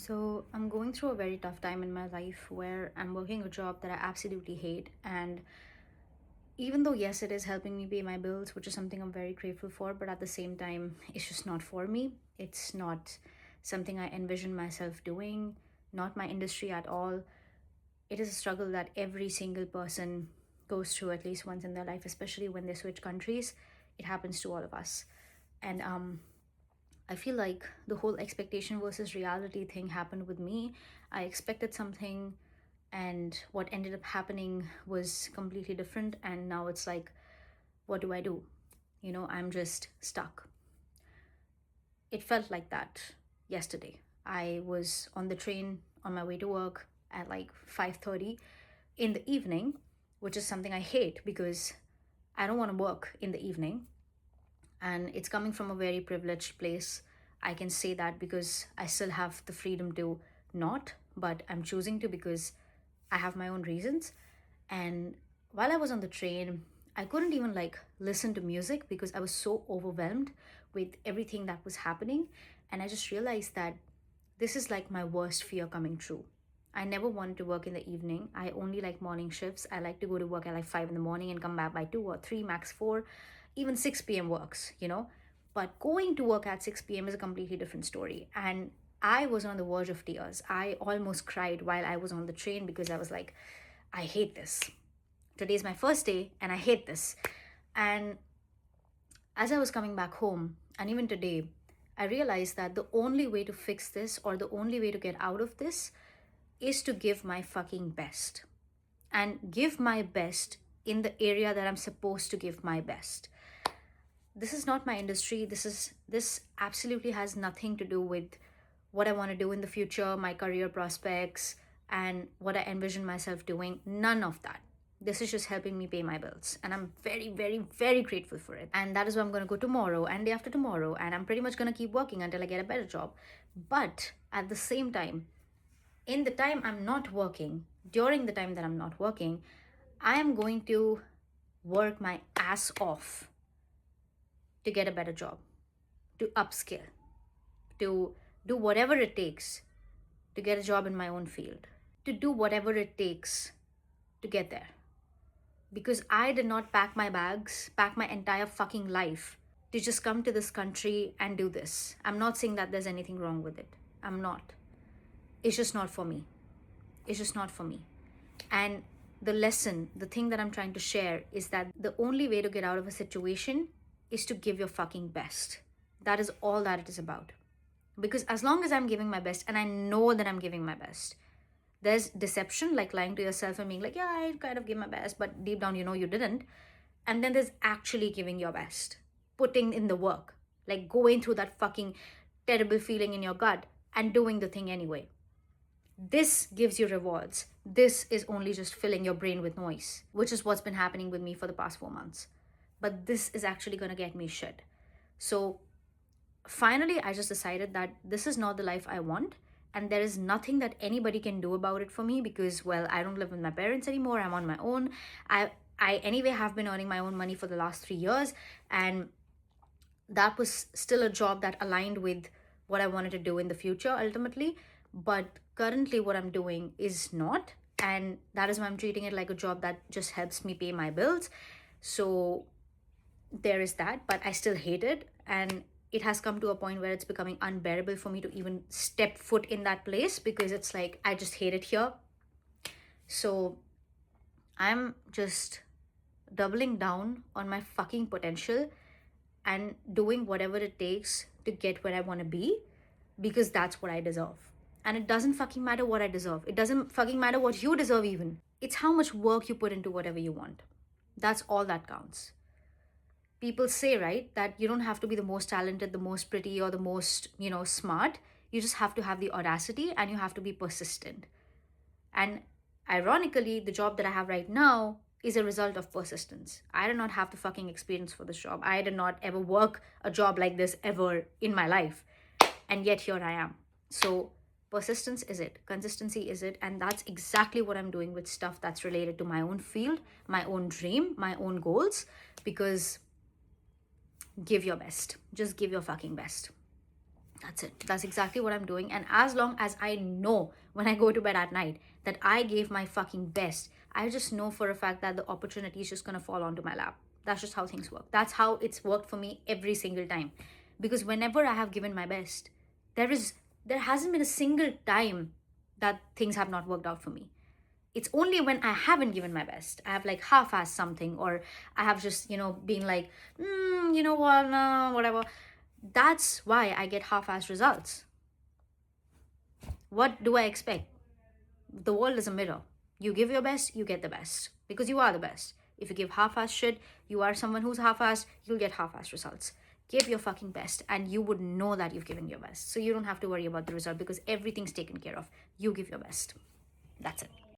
So, I'm going through a very tough time in my life where I'm working a job that I absolutely hate. And even though, yes, it is helping me pay my bills, which is something I'm very grateful for, but at the same time, it's just not for me. It's not something I envision myself doing, not my industry at all. It is a struggle that every single person goes through at least once in their life, especially when they switch countries. It happens to all of us. And I feel like the whole expectation versus reality thing happened with me. I expected something, and what ended up happening was completely different. And now it's like, what do I do? I'm just stuck. It felt like that yesterday. I was on the train on my way to work at like 5:30 in the evening, which is something I hate because I don't want to work in the evening, and it's coming from a very privileged place. I can say that because I still have the freedom to not, but I'm choosing to because I have my own reasons. And while I was on the train, I couldn't even like listen to music because I was so overwhelmed with everything that was happening. And I just realized that this is like my worst fear coming true. I never wanted to work in the evening. I only like morning shifts. I like to go to work at like 5 in the morning and come back by 2 or 3, max 4. Even 6 p.m. works. But going to work at 6 p.m. is a completely different story. And I was on the verge of tears. I almost cried while I was on the train because I was like, I hate this. Today's my first day and I hate this. And as I was coming back home, and even today, I realized that the only way to fix this or the only way to get out of this is to give my fucking best and give my best in the area that I'm supposed to give my best. This is not my industry. This absolutely has nothing to do with what I want to do in the future, my career prospects, and what I envision myself doing. None of that. This is just helping me pay my bills. And I'm very, very, very grateful for it. And that is why I'm going to go tomorrow and day after tomorrow. And I'm pretty much going to keep working until I get a better job. But at the same time, in the time I'm not working, during the time that I'm not working, I am going to work my ass off to get a better job, to upskill, to do whatever it takes to get a job in my own field, to do whatever it takes to get there. Because I did not pack my bags, pack my entire fucking life to just come to this country and do this. I'm not saying that there's anything wrong with it. I'm not. It's just not for me. It's just not for me. And the lesson, the thing that I'm trying to share is that the only way to get out of a situation is to give your fucking best. That is all that it is about. Because as long as I'm giving my best, and I know that I'm giving my best, there's deception, like lying to yourself and being like, yeah, I kind of gave my best, but deep down, you didn't. And then there's actually giving your best, putting in the work, like going through that fucking terrible feeling in your gut and doing the thing anyway. This gives you rewards. This is only just filling your brain with noise, which is what's been happening with me for the past 4 months. But this is actually going to get me shit. So finally, I just decided that this is not the life I want. And there is nothing that anybody can do about it for me because, well, I don't live with my parents anymore. I'm on my own. I anyway have been earning my own money for the last 3 years. And that was still a job that aligned with what I wanted to do in the future ultimately. But currently, what I'm doing is not. And that is why I'm treating it like a job that just helps me pay my bills. So there is that, but I still hate it. And it has come to a point where it's becoming unbearable for me to even step foot in that place because it's like, I just hate it here. So I'm just doubling down on my fucking potential and doing whatever it takes to get where I want to be because that's what I deserve. And it doesn't fucking matter what I deserve. It doesn't fucking matter what you deserve, even. It's how much work you put into whatever you want. That's all that counts. People say, right, that you don't have to be the most talented, the most pretty, or the most, smart. You just have to have the audacity and you have to be persistent. And ironically, the job that I have right now is a result of persistence. I did not have the fucking experience for this job. I did not ever work a job like this ever in my life. And yet here I am. So persistence is it, consistency is it, and that's exactly what I'm doing with stuff that's related to my own field, my own dream, my own goals, because give your best. Just give your fucking best. That's it. That's exactly what I'm doing. And as long as I know when I go to bed at night that I gave my fucking best, I just know for a fact that the opportunity is just gonna fall onto my lap. That's just how things work. That's how it's worked for me every single time. Because whenever I have given my best, there is there hasn't been a single time that things have not worked out for me. It's only when I haven't given my best, I have like half-assed something, or I have just, been like, you know what, no, whatever. That's why I get half-assed results. What do I expect? The world is a mirror. You give your best, you get the best because you are the best. If you give half-assed shit, you are someone who's half-assed, you'll get half-assed results. Give your fucking best and you would know that you've given your best. So you don't have to worry about the result because everything's taken care of. You give your best. That's it.